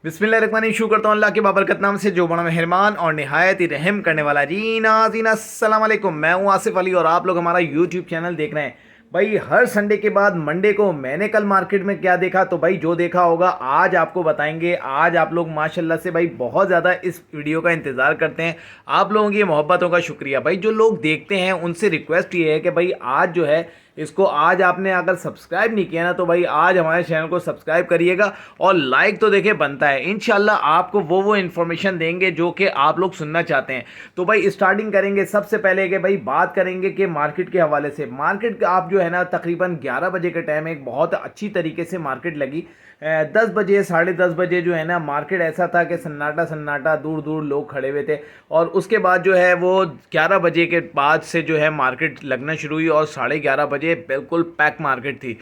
बिस्मिल्लाहिर्रहमानिर्रहीम। शुरू करता हूँ अल्लाह के बाबरकत नाम से जो बड़ा मेहरबान और निहायत ही रहम करने वाला। जी नाज़रीन अस्सलाम वालेकुम, मैं हूँ आसिफ अली और आप लोग हमारा यूट्यूब चैनल देख रहे हैं। भाई हर संडे के बाद मंडे को मैंने कल मार्केट में क्या देखा, तो भाई जो देखा होगा आज आपको बताएंगे। आज आप लोग माशाल्लाह से भाई बहुत ज़्यादा इस वीडियो का इंतज़ार करते हैं। आप लोगों की मोहब्बतों का शुक्रिया। भाई जो लोग देखते हैं उनसे रिक्वेस्ट ये है कि भाई आज जो है इसको आज आपने अगर सब्सक्राइब नहीं किया ना तो भाई आज हमारे चैनल को सब्सक्राइब करिएगा और लाइक तो देखिए बनता है। इंशाल्लाह आपको वो इन्फॉर्मेशन देंगे जो कि आप लोग सुनना चाहते हैं। तो भाई स्टार्टिंग करेंगे सबसे पहले कि भाई बात करेंगे कि मार्केट के हवाले से। मार्केट आप जो है ना तकरीबन 11 बजे के टाइम एक बहुत अच्छी तरीके से मार्केट लगी। 10 बजे 10:30 बजे जो है ना मार्केट ऐसा था कि सन्नाटा सन्नाटा, दूर दूर लोग खड़े हुए थे। और उसके बाद जो है वो 11 बजे के बाद से जो है मार्केट लगना शुरू हुई और 11:30 बजे बिल्कुल पैक मार्केट थी।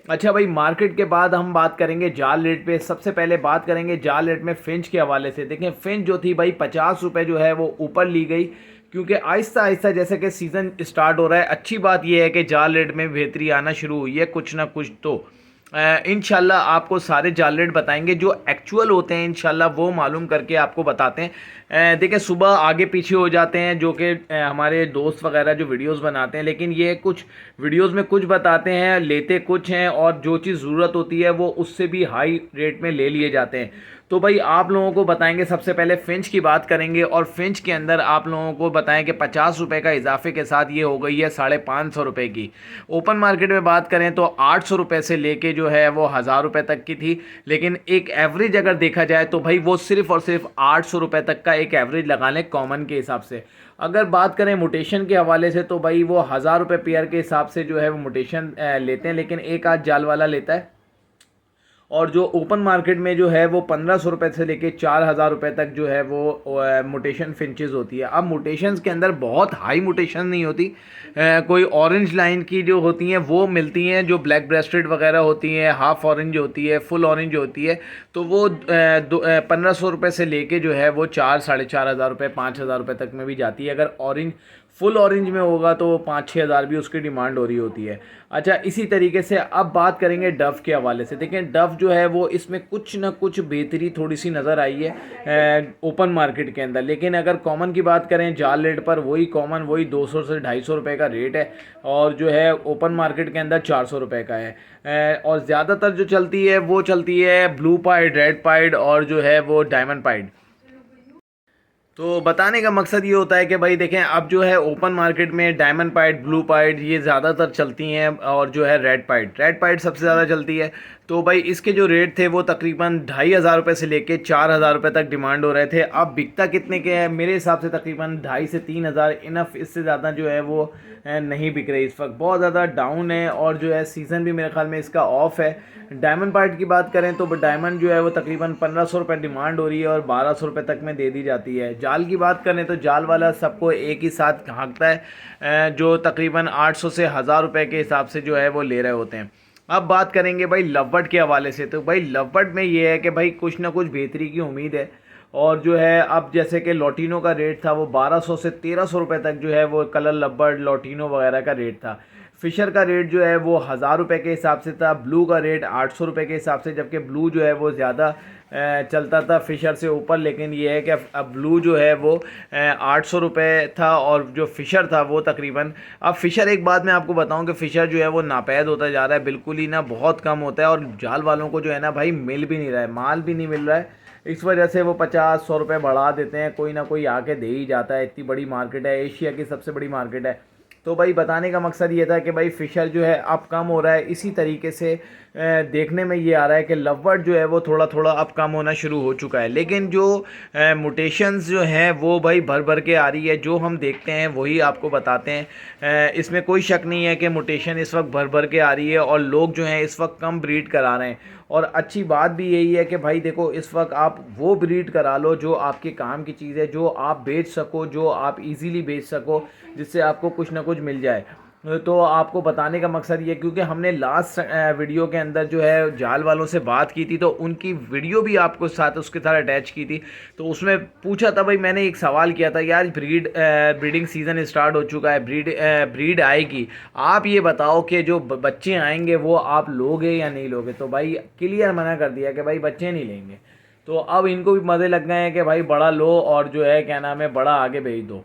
अच्छा भाई, मार्केट के बाद हम बात करेंगे जाल रेट पे। सबसे पहले बात करेंगे जाल रेट में फिंच के हवाले से। देखें फिंच जो थी भाई 50 रुपये जो है वो ऊपर ली गई, क्योंकि आहिस्ता आहिस्ता जैसे कि सीज़न स्टार्ट हो रहा है। अच्छी बात यह है कि जाल रेट में बेहतरी आना शुरू हुई है कुछ ना कुछ। तो इंशाल्लाह आपको सारे जाल रेट बताएंगे जो एक्चुअल होते हैं, इंशाल्लाह वो मालूम करके आपको बताते हैं। देखिए सुबह आगे पीछे हो जाते हैं जो कि हमारे दोस्त वगैरह जो वीडियोस बनाते हैं, लेकिन ये कुछ वीडियोस में कुछ बताते हैं, लेते कुछ हैं, और जो चीज़ ज़रूरत होती है वो उससे भी हाई रेट में ले लिए जाते हैं। तो भाई आप लोगों को बताएंगे, सबसे पहले फिंच की बात करेंगे और फिंच के अंदर आप लोगों को बताएं कि 50 रुपये का इजाफे के साथ ये हो गई है 550 रुपये की। ओपन मार्केट में बात करें तो 800 रुपये से लेके जो है वो 1000 रुपये तक की थी, लेकिन एक एवरेज अगर देखा जाए तो भाई वो सिर्फ और सिर्फ 800 रुपये तक का एक एवरेज लगा लें कॉमन के हिसाब से। अगर बात करें मोटेशन के हवाले से तो भाई वो 1000 रुपये पेयर के हिसाब से जो है वो मोटेशन लेते हैं, लेकिन एक आध जाल वाला लेता है। और जो ओपन मार्केट में जो है वो 1500 रुपये से लेके 4000 रुपये तक जो है वो मोटेशन फिंचेस होती है। अब मोटेशंस के अंदर बहुत हाई मोटेशन नहीं होती, कोई ऑरेंज लाइन की जो होती हैं वो मिलती हैं, जो ब्लैक ब्रेस्टेड वगैरह होती हैं, हाफ ऑरेंज होती है, फुल ऑरेंज होती है। तो वो 1500 रुपये से लेके जो है वो 4-4.5 हज़ार रुपये 5000 रुपये तक में भी जाती है। अगर ऑरेंज फुल ऑरेंज में होगा तो 5-6 हज़ार भी उसकी डिमांड हो रही होती है। अच्छा, इसी तरीके से अब बात करेंगे डव के हवाले से। देखें डव जो है वो इसमें कुछ ना कुछ बेहतरी थोड़ी सी नज़र आई है ओपन मार्केट के अंदर, लेकिन अगर कॉमन की बात करें जाल रेट पर वही कॉमन वही 200 से 250 रुपये का रेट है, और जो है ओपन मार्केट के अंदर 400 रुपये का है। और ज़्यादातर जो चलती है वो चलती है ब्लू पाइड, रेड पाइड और जो है वो डायमंड पाइड। तो बताने का मकसद ये होता है कि भाई देखें अब जो है ओपन मार्केट में डायमंड पाइड, ब्लू पाइड ये ज़्यादातर चलती हैं, और जो है रेड पाइड सबसे ज़्यादा चलती है। तो भाई इसके जो रेट थे वो तकरीबन 2500 रुपये से लेके 4000 रुपये तक डिमांड हो रहे थे। अब बिकता कितने के हैं, मेरे हिसाब से तकरीबन 2500 से 3000 इनफ, इससे ज़्यादा जो है वो नहीं बिक रही। इस वक्त बहुत ज़्यादा डाउन है और जो है सीज़न भी मेरे ख्याल में इसका ऑफ है। डायमंड पार्ट की बात करें तो डायमंड जो है वो तकरीबन 1500 रुपये डिमांड हो रही है और 1200 रुपये तक में दे दी जाती है। जाल की बात करें तो जाल वाला सबको एक ही साथ हाँकता है, जो तकरीबन 800 से 1000 रुपये के हिसाब से जो है वो ले रहे होते हैं। अब बात करेंगे भाई लवबर्ड के हवाले से। तो भाई लवबर्ड में ये है कि भाई कुछ ना कुछ बेहतरी की उम्मीद है, और जो है अब जैसे कि लोटिनो का रेट था वो 1200 से 1300 रुपये तक जो है वो कलर लवबर्ड लोटिनो वगैरह का रेट था। फिशर का रेट जो है वो 1000 रुपये के हिसाब से था। ब्लू का रेट 800 रुपये के हिसाब से, जबकि ब्लू जो है वो ज़्यादा चलता था फिशर से ऊपर, लेकिन ये है कि अब ब्लू जो है वो 800 रुपये था और जो फ़िशर था वो तकरीबन, अब फ़िशर एक बात मैं आपको बताऊं कि फ़िशर जो है वो नापैद होता जा रहा है, बिल्कुल ही ना, बहुत कम होता है, और जाल वालों को जो है ना भाई मिल भी नहीं रहा है, माल भी नहीं मिल रहा है। इस वजह से वो 50-100 रुपये बढ़ा देते हैं, कोई ना कोई आके दे ही जाता है। इतनी बड़ी मार्केट है, एशिया की सबसे बड़ी मार्केट है। तो भाई बताने का मकसद ये था कि भाई फ़िशर जो है अब कम हो रहा है। इसी तरीके से देखने में ये आ रहा है कि लवबर्ड जो है वो थोड़ा थोड़ा अब कम होना शुरू हो चुका है, लेकिन जो मुटेशंस जो हैं वो भाई भर भर के आ रही है। जो हम देखते हैं वही आपको बताते हैं, इसमें कोई शक नहीं है कि मुटेशन इस वक्त भर भर के आ रही है और लोग जो हैं इस वक्त कम ब्रीड करा रहे हैं। और अच्छी बात भी यही है कि भाई देखो इस वक्त आप वो ब्रीड करा लो जो आपके काम की चीज़ है, जो आप बेच सको, जो आप इजीली बेच सको, जिससे आपको कुछ ना कुछ मिल जाए। तो आपको बताने का मकसद ये, क्योंकि हमने लास्ट वीडियो के अंदर जो है जाल वालों से बात की थी, तो उनकी वीडियो भी आपको साथ उसके साथ अटैच की थी। तो उसमें पूछा था भाई, मैंने एक सवाल किया था, यार ब्रीडिंग सीज़न स्टार्ट हो चुका है, ब्रीड आएगी, आप ये बताओ कि जो बच्चे आएंगे वो आप लोगे या नहीं लोगे। तो भाई क्लियर मना कर दिया कि भाई बच्चे नहीं लेंगे। तो अब इनको भी मज़े लग गए हैं कि भाई बड़ा लो और जो है क्या नाम है बड़ा आगे भेज दो,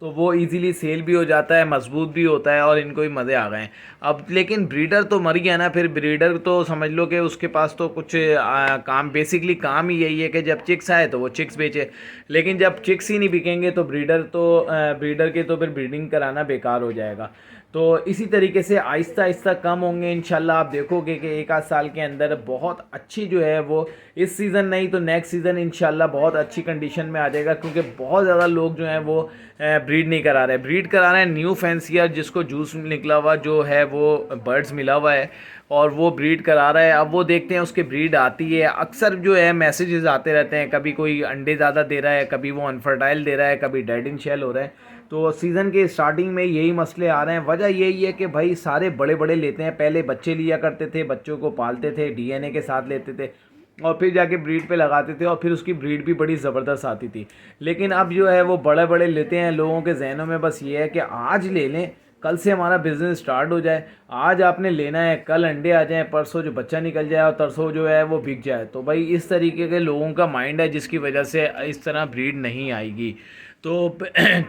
तो वो इजीली सेल भी हो जाता है, मजबूत भी होता है और इनको भी मज़े आ गए हैं। अब लेकिन ब्रीडर तो मर गया ना, फिर ब्रीडर तो समझ लो कि उसके पास तो कुछ काम, बेसिकली काम ही यही है कि जब चिक्स आए तो वो चिक्स बेचे, लेकिन जब चिक्स ही नहीं बिकेंगे तो ब्रीडर के तो फिर ब्रीडिंग कराना बेकार हो जाएगा। तो इसी तरीके से आहिस्ता आहिस्ता कम होंगे इंशाल्लाह। आप देखोगे कि एक आध साल के अंदर बहुत अच्छी जो है वो, इस सीज़न नहीं तो नेक्स्ट सीज़न इंशाल्लाह बहुत अच्छी कंडीशन में आ जाएगा, क्योंकि बहुत ज़्यादा लोग जो हैं वो ब्रीड नहीं करा रहे, ब्रीड करा रहे हैं न्यू फैंसियर जिसको जूस निकला हुआ जो है वो बर्ड्स मिला हुआ है और वो ब्रीड करा रहा है। अब वो देखते हैं उसके ब्रीड आती है, अक्सर जो है मैसेजेस आते रहते हैं, कभी कोई अंडे ज़्यादा दे रहा है, कभी वो अनफर्टाइल दे रहा है, कभी डेड इन शेल हो रहा है। तो सीज़न के स्टार्टिंग में यही मसले आ रहे हैं। वजह यही है कि भाई सारे बड़े बड़े लेते हैं, पहले बच्चे लिया करते थे, बच्चों को पालते थे, डीएनए के साथ लेते थे और फिर जाके ब्रीड पे लगाते थे और फिर उसकी ब्रीड भी बड़ी ज़बरदस्त आती थी। लेकिन अब जो है वो बड़े बड़े लेते हैं, लोगों के जहनों में बस ये है कि आज ले लें, कल से हमारा बिज़नेस स्टार्ट हो जाए, आज आपने लेना है, कल अंडे आ जाएँ, परसों जो बच्चा निकल जाए और तरसों जो है वो बिक जाए। तो भाई इस तरीके के लोगों का माइंड है जिसकी वजह से इस तरह ब्रीड नहीं आएगी। तो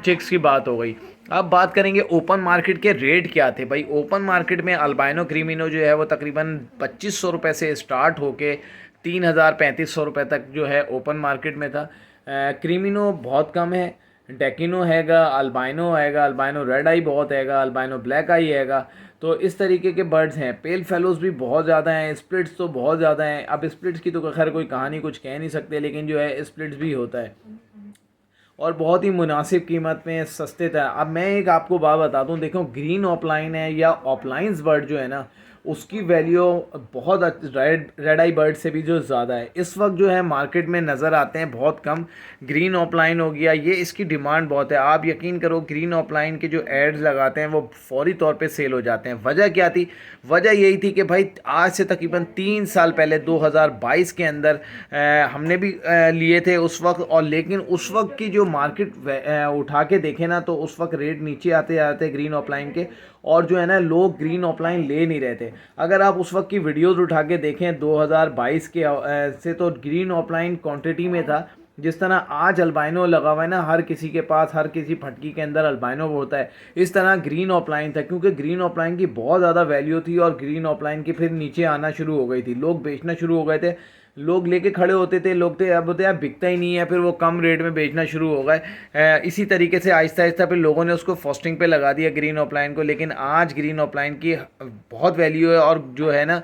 चिक्स की बात हो गई। अब बात करेंगे ओपन मार्केट के रेट क्या थे। भाई ओपन मार्केट में अल्बाइनो क्रीमिनो जो है वो तकरीबन 2500 रुपये से स्टार्ट होके 3000-3500 रुपये तक जो है ओपन मार्केट में था। क्रीमिनो बहुत कम है, डेकिनो हैगा, अल्बाइनो रेड आई बहुत हैगा, अल्बाइनो ब्लैक आई हैगा। तो इस तरीके के बर्ड्स हैं। पेल फेलोज़ भी बहुत ज़्यादा हैं, स्प्लिट्स तो बहुत ज़्यादा हैं। अब स्प्लिट्स की तो खैर कोई कहानी कुछ कह नहीं सकते, लेकिन जो है स्प्लिट्स भी होता है और बहुत ही मुनासिब कीमत में सस्ते था। अब मैं एक आपको बात बता दूं, देखो ग्रीन ऑफलाइन है या ऑफलाइंस बर्ड जो है ना, उसकी वैल्यू बहुत रेड आई बर्ड से भी जो ज़्यादा है इस वक्त जो है मार्केट में नज़र आते हैं बहुत कम। ग्रीन ऑफलाइन हो गया, ये इसकी डिमांड बहुत है। आप यकीन करो ग्रीन ऑफलाइन के जो एड्स लगाते हैं वो फौरी तौर पे सेल हो जाते हैं। वजह क्या थी? वजह यही थी कि भाई आज से तकरीबन 3 साल पहले 2022 के अंदर हमने भी लिए थे उस वक्त, और लेकिन उस वक्त की जो मार्केट उठा के देखे ना तो उस वक्त रेट नीचे आते आते ग्रीन ऑफलाइन के, और जो है ना लोग ग्रीन ऑफलाइन ले नहीं रहे थे। अगर आप उस वक्त की वीडियोस उठा के देखें 2022 के से, तो ग्रीन ऑफलाइन क्वांटिटी में था। जिस तरह आज अल्बाइनो लगा हुआ है ना, हर किसी के पास, हर किसी फटकी के अंदर अल्बाइनो होता है, इस तरह ग्रीन ऑफलाइन था। क्योंकि ग्रीन ऑफलाइन की बहुत ज़्यादा वैल्यू थी और ग्रीन ऑफलाइन की फिर नीचे आना शुरू हो गई थी, लोग बेचना शुरू हो गए थे, लोग लेके खड़े होते थे, लोग थे अब बोलते यार बिकता ही नहीं है, फिर वो कम रेट में बेचना शुरू हो गए। इसी तरीके से आहिस्ता आहिस्ता फिर लोगों ने उसको फॉस्टिंग पे लगा दिया ग्रीन ऑफलाइन को। लेकिन आज ग्रीन ऑफलाइन की बहुत वैल्यू है और जो है ना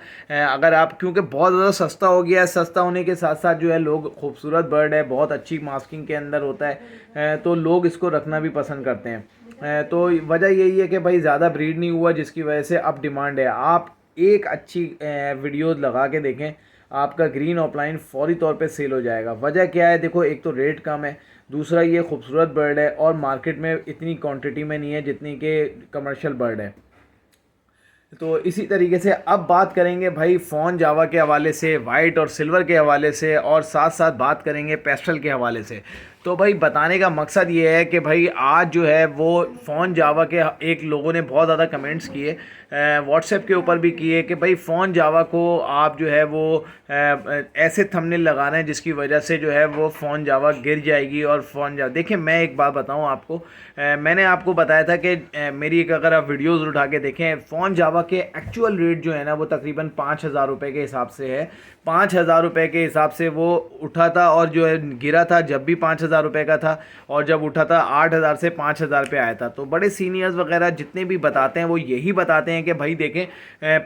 अगर आप, क्योंकि बहुत ज़्यादा सस्ता हो गया है, सस्ता होने के साथ साथ जो है लोग, खूबसूरत बर्ड है, बहुत अच्छी मास्किंग के अंदर होता है, तो लोग इसको रखना भी पसंद करते हैं। तो वजह यही है कि भाई ज़्यादा ब्रीड नहीं हुआ जिसकी वजह से अब डिमांड है। आप एक अच्छी वीडियो लगा के देखें, आपका ग्रीन ऑफलाइन फौरी तौर पे सेल हो जाएगा। वजह क्या है? देखो एक तो रेट कम है, दूसरा ये खूबसूरत बर्ड है और मार्केट में इतनी क्वांटिटी में नहीं है जितनी के कमर्शियल बर्ड है। तो इसी तरीके से अब बात करेंगे भाई फ़ॉन जावा के हवाले से, वाइट और सिल्वर के हवाले से, और साथ साथ बात करेंगे पेस्टल के हवाले से। तो भाई बताने का मकसद ये है कि भाई आज जो है वो फ़ोन जावा के एक लोगों ने बहुत ज़्यादा कमेंट्स किए, व्हाट्सएप के ऊपर भी किए कि भाई फ़ोन जावा को आप जो है वो ऐसे थंबनेल लगा रहे हैं जिसकी वजह से जो है वो फ़ोन जावा गिर जाएगी। और फ़ोन जावा, देखिए मैं एक बात बताऊं आपको, मैंने आपको बताया था कि मेरी एक, अगर आप वीडियोज़ उठा के देखें, फ़ोन जावा के एक्चुअल रेट जो है ना वो तकरीबन 5,000 रुपये के हिसाब से है। 5,000 रुपये के हिसाब से वो उठा था और जो है गिरा था जब भी 5,000 रुपये का था, और जब उठा था 8,000 से 5,000 पे आया था। तो बड़े सीनियर्स वगैरह जितने भी बताते हैं वो यही बताते हैं कि भाई देखें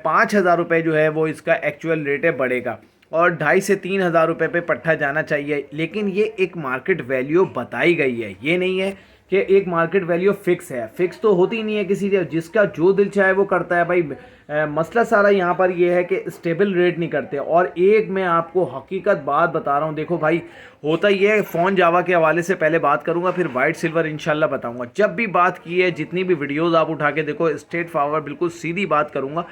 5,000 रुपये जो है वो इसका एक्चुअल रेट है बड़े का, और 2,500 से 3,000 रुपये पे पट्ठा जाना चाहिए। लेकिन ये एक मार्केट वैल्यू बताई गई है, ये नहीं है कि एक मार्केट वैल्यू फिक्स है। फिक्स तो होती नहीं है किसी से, जिसका जो दिल चाहे वो करता है भाई। मसला सारा यहाँ पर ये है कि स्टेबल रेट नहीं करते। और एक मैं आपको हकीकत बात बता रहा हूँ, देखो भाई होता ये है, फ़ोन जावा के हवाले से पहले बात करूँगा, फिर वाइट सिल्वर इंशाल्लाह बताऊँगा। जब भी बात की है, जितनी भी वीडियोज़ आप उठा के देखो, स्ट्रेट फॉरवर्ड बिल्कुल सीधी बात करूँगा।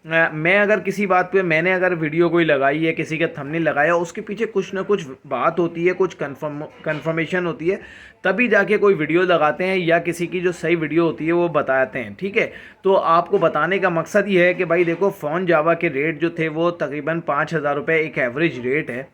मैं अगर किसी बात पे, मैंने अगर वीडियो कोई लगाई है, किसी का थंबनेल लगाया, उसके पीछे कुछ ना कुछ बात होती है, कुछ कंफर्मेशन होती है, तभी जाके कोई वीडियो लगाते हैं या किसी की जो सही वीडियो होती है वो बताते हैं, ठीक है। तो आपको बताने का मकसद ये है कि भाई देखो फ़ोन जावा के रेट जो थे वो तकरीबन 5,000 रुपये एक एवरेज रेट है।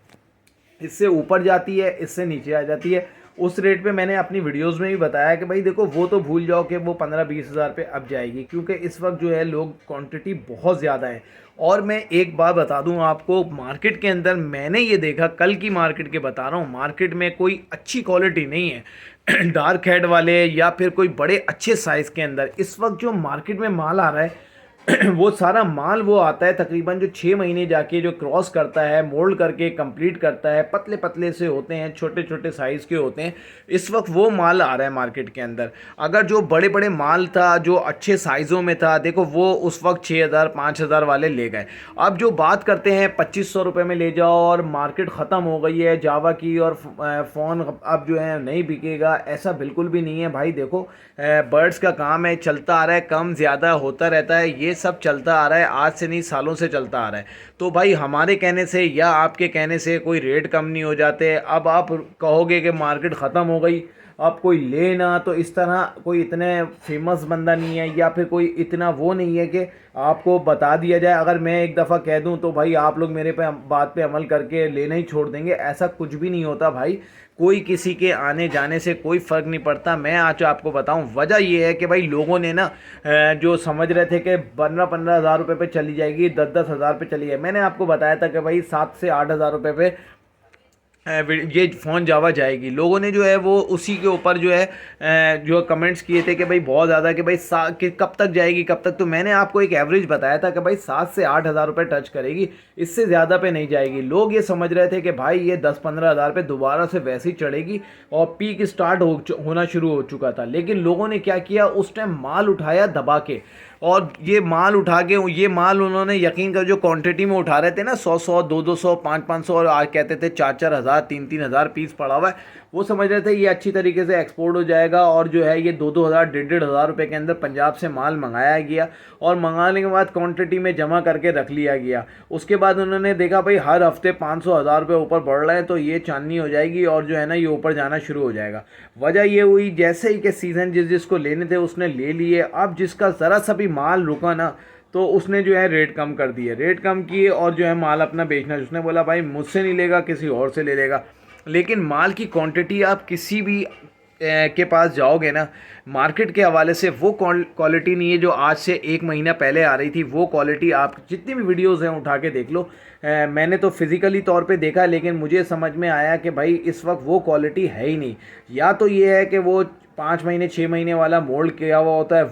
इससे ऊपर जाती है, इससे नीचे आ जाती है। उस रेट पे मैंने अपनी वीडियोस में भी बताया कि भाई देखो वो तो भूल जाओ कि वो 15-20 हज़ार पे अब जाएगी, क्योंकि इस वक्त जो है लोग क्वांटिटी बहुत ज़्यादा है। और मैं एक बात बता दूं आपको, मार्केट के अंदर मैंने ये देखा, कल की मार्केट के बता रहा हूँ, मार्केट में कोई अच्छी क्वालिटी नहीं है डार्क हेड वाले या फिर कोई बड़े अच्छे साइज़ के अंदर इस वक्त जो मार्केट में माल आ रहा है वो सारा माल वो आता है तकरीबन जो 6 महीने जाके जो क्रॉस करता है, मोल्ड करके कंप्लीट करता है, पतले पतले से होते हैं, छोटे छोटे साइज़ के होते हैं। इस वक्त वो माल आ रहा है मार्केट के अंदर। अगर जो बड़े बड़े माल था, जो अच्छे साइज़ों में था, देखो वो उस वक्त 6,000 5,000 वाले ले गए। अब जो बात करते हैं 2500 रुपये में ले जाओ और मार्केट ख़त्म हो गई है जावा की और फ़ोन अब जो है नहीं बिकेगा, ऐसा बिल्कुल भी नहीं है भाई। देखो बर्ड्स का काम है, चलता आ रहा है, कम ज़्यादा होता रहता है, ये सब चलता आ रहा है, आज से नहीं सालों से चलता आ रहा है। तो भाई हमारे कहने से या आपके कहने से कोई रेट कम नहीं हो जाते। अब आप कहोगे कि मार्केट ख़त्म हो गई, अब कोई ले ना, तो इस तरह कोई इतने फेमस बंदा नहीं है या फिर कोई इतना वो नहीं है कि आपको बता दिया जाए। अगर मैं एक दफ़ा कह दूं तो भाई आप लोग मेरे पे बात पे अमल करके लेना ही छोड़ देंगे, ऐसा कुछ भी नहीं होता भाई। कोई किसी के आने जाने से कोई फ़र्क नहीं पड़ता। मैं आज आपको बताऊं, वजह ये है कि भाई लोगों ने ना जो समझ रहे थे कि 15-15 हज़ार रुपये पे चली जाएगी, 10-10 हज़ार पे चली जाएगी। मैंने आपको बताया था कि भाई 7 से 8 हज़ार रुपये पे ये फ़ोन जावा जाएगी। लोगों ने जो है वो उसी के ऊपर जो है जो कमेंट्स किए थे कि भाई बहुत ज़्यादा, कि भाई कि कब तक जाएगी कब तक। तो मैंने आपको एक एवरेज बताया था कि भाई 7 से 8 हज़ार रुपये टच करेगी, इससे ज़्यादा पे नहीं जाएगी। लोग ये समझ रहे थे कि भाई ये 10-15 हज़ार पे दोबारा से वैसे ही चढ़ेगी और पीक स्टार्ट होना शुरू हो चुका था। लेकिन लोगों ने क्या किया, उस टाइम माल उठाया दबा के, और ये माल उठा के ये माल उन्होंने यकीन कर जो क्वांटिटी में उठा रहे थे ना, 100-100 200-200 500-500 और आज कहते थे 4-4 हज़ार 3-3 हज़ार पीस पड़ा हुआ है। वो समझ रहे थे ये अच्छी तरीके से एक्सपोर्ट हो जाएगा और जो है ये 2-2 हज़ार 1.5-1.5 हज़ार रुपये के अंदर पंजाब से माल मंगाया गया और मंगाने के बाद क्वांटिटी में जमा करके रख लिया गया। उसके बाद उन्होंने देखा भाई हर हफ्ते 500 हज़ार रुपये ऊपर बढ़ रहे हैं, तो ये चांदनी हो जाएगी और जो है ना ये ऊपर जाना शुरू हो जाएगा। वजह ये हुई जैसे ही कि सीज़न जिसको लेने थे उसने ले लिए। अब जिसका ज़रा सा भी माल रुका ना तो उसने जो है रेट कम कर दिए, रेट कम किए और जो है माल अपना बेचना, उसने बोला भाई मुझसे नहीं लेगा किसी और से ले लेगा। लेकिन माल की क्वांटिटी आप किसी भी के पास जाओगे ना, मार्केट के हवाले से वो क्वालिटी नहीं है जो आज से 1 महीना पहले आ रही थी। वो क्वालिटी आप जितनी भी वीडियोस हैं उठा के देख लो। मैंने तो फिज़िकली तौर पे देखा, लेकिन मुझे समझ में आया कि भाई इस वक्त वो क्वालिटी है ही नहीं। या तो ये है कि वो 5 महीने 6 महीने वाला मोल्ड किया हुआ होता है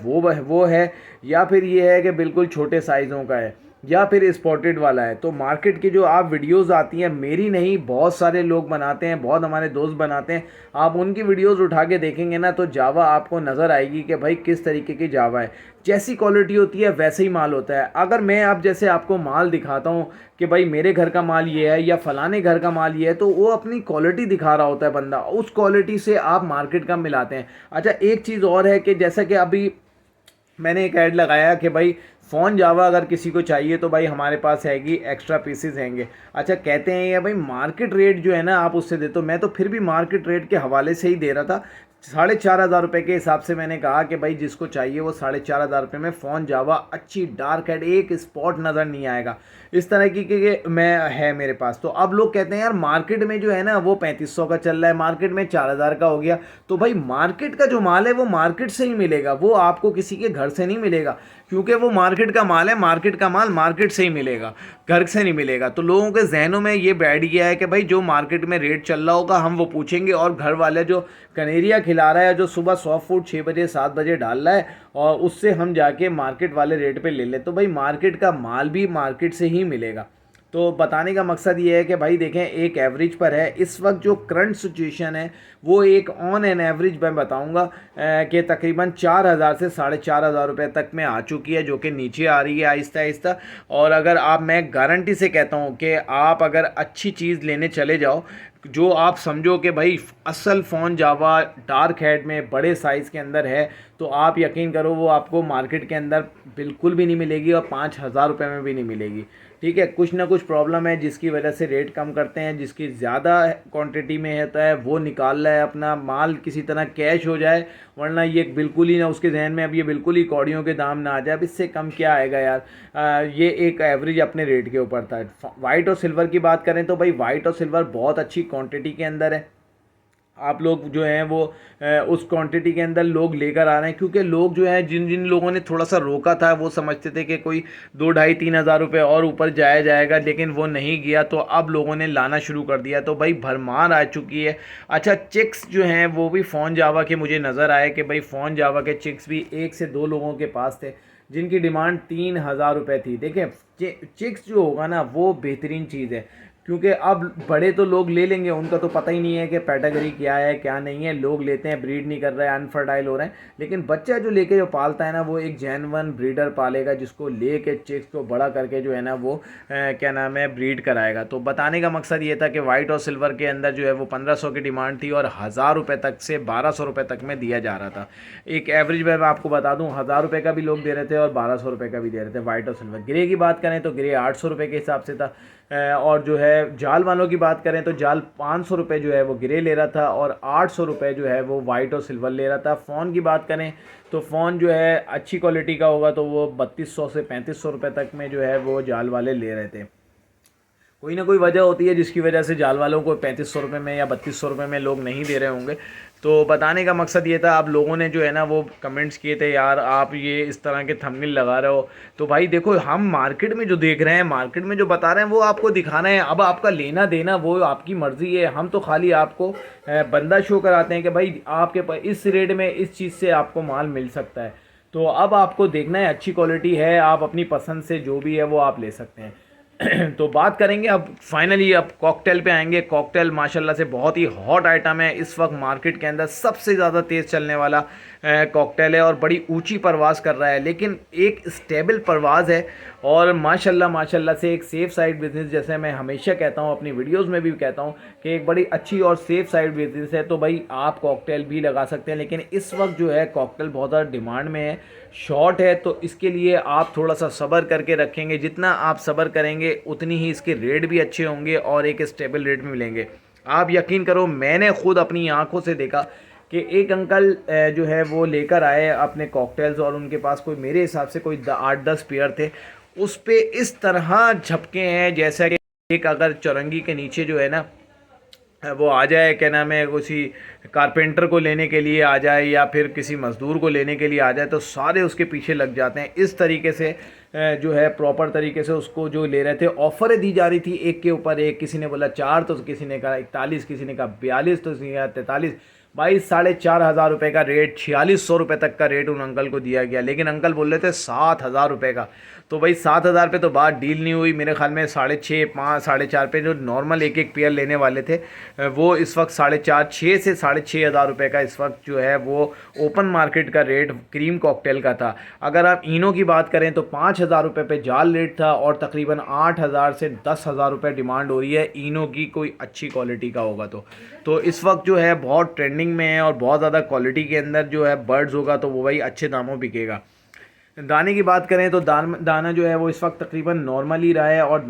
वो है, या फिर ये है कि बिल्कुल छोटे साइज़ों का है, या फिर स्पॉटेड वाला है। तो मार्केट की जो आप वीडियोस आती हैं, मेरी नहीं, बहुत सारे लोग बनाते हैं, बहुत हमारे दोस्त बनाते हैं, आप उनकी वीडियोस उठा के देखेंगे ना तो जावा आपको नज़र आएगी कि भाई किस तरीके की जावा है। जैसी क्वालिटी होती है वैसे ही माल होता है। अगर मैं अब जैसे आपको माल दिखाता हूँ कि भाई मेरे घर का माल ये है या फलाने घर का माल ये है, तो वो अपनी क्वालिटी दिखा रहा होता है बंदा, उस क्वालिटी से आप मार्केट का मिलाते हैं। अच्छा एक चीज़ और है कि जैसा कि अभी मैंने एक ऐड लगाया कि भाई फ़ोन जावा अगर किसी को चाहिए तो भाई हमारे पास हैगी, एक्स्ट्रा पीसेस हैंगे। अच्छा कहते हैं ये भाई मार्केट रेट जो है ना आप उससे दे, तो मैं तो फिर भी मार्केट रेट के हवाले से ही दे रहा था। 4,500 रुपये के हिसाब से मैंने कहा कि भाई जिसको चाहिए वो 4,500 रुपये में फ़ोन जावा अच्छी डार्क हेड, एक स्पॉट नज़र नहीं आएगा, इस तरह की कि मैं है मेरे पास। तो अब लोग कहते हैं यार मार्केट में जो है ना वो 3500 का चल रहा है, मार्केट में 4,000 का हो गया। तो भाई मार्केट का जो माल है वो मार्केट से ही मिलेगा, वो आपको किसी के घर से नहीं मिलेगा, क्योंकि वो मार्केट का माल है। मार्केट का माल मार्केट से ही मिलेगा, घर से नहीं मिलेगा। तो लोगों के जहनों में ये बैठ गया है कि भाई जो मार्केट में रेट चल रहा होगा हम वो पूछेंगे, और घर वाले जो कनेरिया खिला रहा है, जो सुबह 100 फूट 6 बजे 7 बजे डाल रहा है, और उससे हम जाके मार्केट वाले रेट पे ले लें। तो भाई मार्केट का माल भी मार्केट से ही मिलेगा। तो बताने का मकसद ये है कि भाई देखें एक एवरेज पर है इस वक्त जो करंट सिचुएशन है, वो एक ऑन एन एवरेज मैं बताऊंगा कि तकरीबन 4,000 से 4,500 रुपये तक में आ चुकी है, जो कि नीचे आ रही है आहिस्ता आहिस्ता। और अगर आप, मैं गारंटी से कहता हूँ कि आप अगर अच्छी चीज़ लेने चले जाओ, जो आप समझो कि भाई असल फ़ोन जावा डार्क हेड में बड़े साइज़ के अंदर है, तो आप यकीन करो वो आपको मार्केट के अंदर बिल्कुल भी नहीं मिलेगी और 5,000 रुपये में भी नहीं मिलेगी। ठीक है, कुछ ना कुछ प्रॉब्लम है जिसकी वजह से रेट कम करते हैं, जिसकी ज़्यादा क्वांटिटी में होता है वो निकाल रहा है अपना माल किसी तरह कैश हो जाए, वरना ये बिल्कुल ही ना उसके जहन में अब ये बिल्कुल ही कौड़ियों के दाम ना आ जाए, अब इससे कम क्या आएगा यार। ये एक एवरेज अपने रेट के ऊपर था। वाइट और सिल्वर की बात करें तो भाई वाइट और सिल्वर बहुत अच्छी क्वांटिटी के अंदर है। आप लोग जो हैं वो उस क्वांटिटी के अंदर लोग लेकर आ रहे हैं, क्योंकि लोग जो हैं जिन जिन लोगों ने थोड़ा सा रोका था वो समझते थे कि कोई 2 ढाई 3 हज़ार रुपये और ऊपर जाया जाएगा, लेकिन वो नहीं गया, तो अब लोगों ने लाना शुरू कर दिया, तो भाई भरमार आ चुकी है। अच्छा, चिक्स जो हैं वो भी फ़ोन जावा के मुझे नज़र आए कि भाई फ़ोन जावा के चिक्स भी 1 से 2 लोगों के पास थे जिनकी डिमांड 3 हज़ार रुपये थी। देखें, चिक्स जो होगा ना वो बेहतरीन चीज़ है, क्योंकि अब बड़े तो लोग ले लेंगे, उनका तो पता ही नहीं है कि कैटेगरी क्या है क्या नहीं है, लोग लेते हैं, ब्रीड नहीं कर रहे हैं, अनफर्टाइल हो रहे हैं। लेकिन बच्चा जो लेके जो पालता है ना वो एक जेन्युइन ब्रीडर पालेगा, जिसको लेके चिक्स को बड़ा करके जो है ना वो क्या नाम है ब्रीड कराएगा। तो बताने का मकसद ये था कि वाइट और सिल्वर के अंदर जो है वो 1500 की डिमांड थी और 1000 रुपये तक से 1200 रुपये तक में दिया जा रहा था। एक एवरेज में मैं आपको बता दूँ, 1000 रुपये का भी लोग दे रहे थे और 1200 रुपये का भी दे रहे थे वाइट और सिल्वर। ग्रे की बात करें तो ग्रे 800 रुपये के हिसाब से था, और जो है जाल वालों की बात करें तो जाल 500 रुपये जो है वो ग्रे ले रहा था और 800 रुपये जो है वो वाइट और सिल्वर ले रहा था। फ़ोन की बात करें तो फ़ोन जो है अच्छी क्वालिटी का होगा तो वो 3200 से 3500 रुपये तक में जो है वो जाल वाले ले रहे थे। कोई ना कोई वजह होती है जिसकी वजह से जाल वालों को 3500 रुपये में या 3200 रुपये में लोग नहीं दे रहे होंगे। तो बताने का मकसद ये था, अब लोगों ने जो है ना वो कमेंट्स किए थे यार आप ये इस तरह के थंबनेल लगा रहे हो। तो भाई देखो, हम मार्केट में जो देख रहे हैं, मार्केट में जो बता रहे हैं वो आपको दिखाना है। अब आपका लेना देना वो आपकी मर्ज़ी है, हम तो खाली आपको बंदा शो कराते हैं कि भाई आपके पास इस रेट में इस चीज़ से आपको माल मिल सकता है। तो अब आपको देखना है अच्छी क्वालिटी है, आप अपनी पसंद से जो भी है वो आप ले सकते हैं। तो बात करेंगे अब फाइनली, अब कॉकटेल पे आएंगे। कॉकटेल माशाल्लाह से बहुत ही हॉट आइटम है, इस वक्त मार्केट के अंदर सबसे ज़्यादा तेज़ चलने वाला कॉकटेल है और बड़ी ऊंची परवाज़ कर रहा है, लेकिन एक स्टेबल परवाज़ है और माशाल्लाह से एक सेफ़ साइड बिज़नेस, जैसे मैं हमेशा कहता हूँ अपनी वीडियोस में भी कहता हूँ कि एक बड़ी अच्छी और सेफ़ साइड बिज़नेस है। तो भाई आप कॉकटेल भी लगा सकते हैं, लेकिन इस वक्त जो है कॉकटेल बहुत ज़्यादा डिमांड में है, शॉर्ट है, तो इसके लिए आप थोड़ा सा सब्र करके रखेंगे। जितना आप सब्र करेंगे उतनी ही इसके रेट भी अच्छे होंगे और एक स्टेबल रेट में मिलेंगे। आप यकीन करो, मैंने खुद अपनी आंखों से देखा कि एक अंकल जो है वो लेकर आए अपने कॉकटेल्स और उनके पास कोई मेरे हिसाब से कोई 8-10 पेयर थे, उस पे इस तरह झपके हैं जैसा कि एक अगर चौरंगी के नीचे जो है ना वो आ जाए, क्या नाम है, किसी कारपेंटर को लेने के लिए आ जाए या फिर किसी मज़दूर को लेने के लिए आ जाए, तो सारे उसके पीछे लग जाते हैं। इस तरीके से जो है प्रॉपर तरीके से उसको जो ले रहे थे, ऑफ़रें दी जा रही थी एक के ऊपर एक, किसी ने बोला 4 तो किसी ने कहा 41, किसी ने कहा 42 तो किसी ने कहा 43। भाई 4500 रुपये का रेट, 4600 रुपये तक का रेट उन अंकल को दिया गया, लेकिन अंकल बोल रहे थे 7000 रुपये का। तो भाई 7000 पे तो बात डील नहीं हुई। मेरे ख्याल में 6.5, 5, 4.5 पे जो नॉर्मल एक एक पेयर लेने वाले थे वो इस वक्त 4.5, 6 से 6500 रुपये का इस वक्त जो है वो ओपन मार्केट का रेट क्रीम कॉकटेल का था। अगर आप इनो की बात करें तो 5000 रुपये पे जाल रेट था और तकरीबन 8000 से 10,000 रुपये डिमांड हो रही है इनो की, कोई अच्छी क्वालिटी का होगा तो इस वक्त जो है बहुत ट्रेंडिंग में है और बहुत ज़्यादा क्वालिटी के अंदर जो है बर्ड्स होगा तो वो भाई अच्छे दामों बिकेगा। दाने की बात करें तो दाना जो है वो इस वक्त तकरीबन नॉर्मल ही रहा है और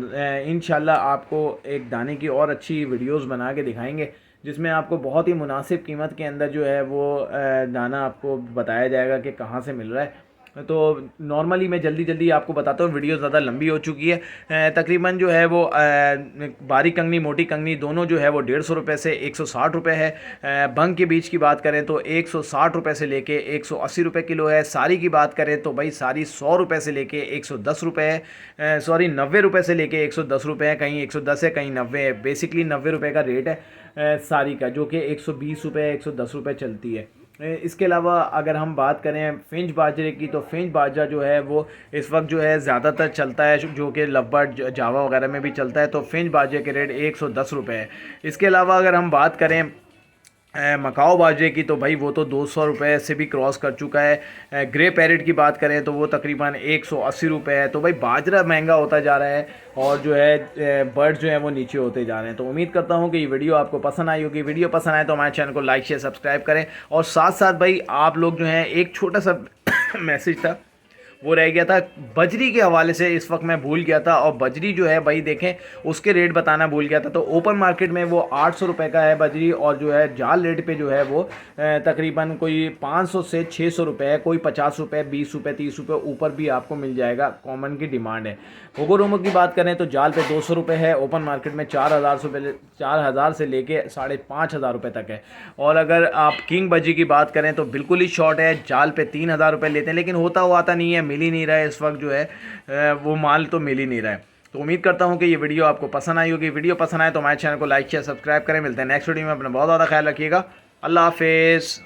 इंशाल्लाह आपको एक दाने की और अच्छी वीडियोस बना के दिखाएंगे जिसमें आपको बहुत ही मुनासिब कीमत के अंदर जो है वो दाना आपको बताया जाएगा कि कहाँ से मिल रहा है। तो नॉर्मली मैं जल्दी आपको बताता हूँ, वीडियो ज़्यादा लंबी हो चुकी है। तकरीबन जो है वो बारीक कंगनी मोटी कंगनी दोनों जो है वो 150 रुपये से 160 रुपये है। भंग के बीज की बात करें तो 160 रुपये से लेके 180 रुपये किलो है। सारी की बात करें तो भाई सारी 100 रुपये से लेके 110 रुपये है, सॉरी 90 रुपये से लेके 110 रुपये है, कहीं 110 है कहीं 90 है। बेसिकली 90 रुपये का रेट है सारी का, जो कि 120 रुपये 110 रुपये चलती है। इसके अलावा अगर हम बात करें फिंच बाजरे की तो फिंच बाजरा जो है वो इस वक्त जो है ज़्यादातर चलता है, जो कि लवबर्ड जावा वगैरह में भी चलता है। तो फिंच बाजरे के रेट 110 रुपये है। इसके अलावा अगर हम बात करें मकाओ बाजरे की तो भाई वो तो 200 रुपये से भी क्रॉस कर चुका है। ग्रे पैरेट की बात करें तो वो तकरीबन 180 रुपये है। तो भाई बाजरा महंगा होता जा रहा है और जो है बर्ड्स जो है वो नीचे होते जा रहे हैं। तो उम्मीद करता हूँ कि ये वीडियो आपको पसंद आई होगी। वीडियो पसंद आए तो हमारे चैनल को लाइक शेयर सब्सक्राइब करें और साथ साथ भाई आप लोग जो हैं एक छोटा सा मैसेज था, वो रह गया था। बजरी के हवाले से इस वक्त मैं भूल गया था, और बजरी जो है भाई देखें उसके रेट बताना भूल गया था। तो ओपन मार्केट में वो 800 रुपये का है बजरी, और जो है जाल रेट पे जो है वो तकरीबन कोई 500 से 600 रुपये है, कोई 50 रुपये, 20 रुपये, 30 रुपये ऊपर भी आपको मिल जाएगा, कॉमन की डिमांड है। होगो रोमो की बात करें तो जाल पे 200 रुपये है, ओपन मार्केट में 4,000 से लेके 5,500 रुपये तक है। और अगर आप किंग बजी की बात करें तो बिल्कुल ही शॉर्ट है, जाल पे 3,000 रुपये लेते हैं, लेकिन होता हुआ आता नहीं है, मिल ही नहीं रहा है इस वक्त, जो है वो माल तो मिल ही नहीं रहा है। तो उम्मीद करता हूँ कि ये वीडियो आपको पसंद आई होगी। वीडियो पसंद आए तो हमारे चैनल को लाइक शेयर सब्सक्राइब करें। मिलते हैं नेक्स्ट वीडियो में, अपना बहुत ज़्यादा ख्याल रखिएगा। अल्लाह हाफिज़।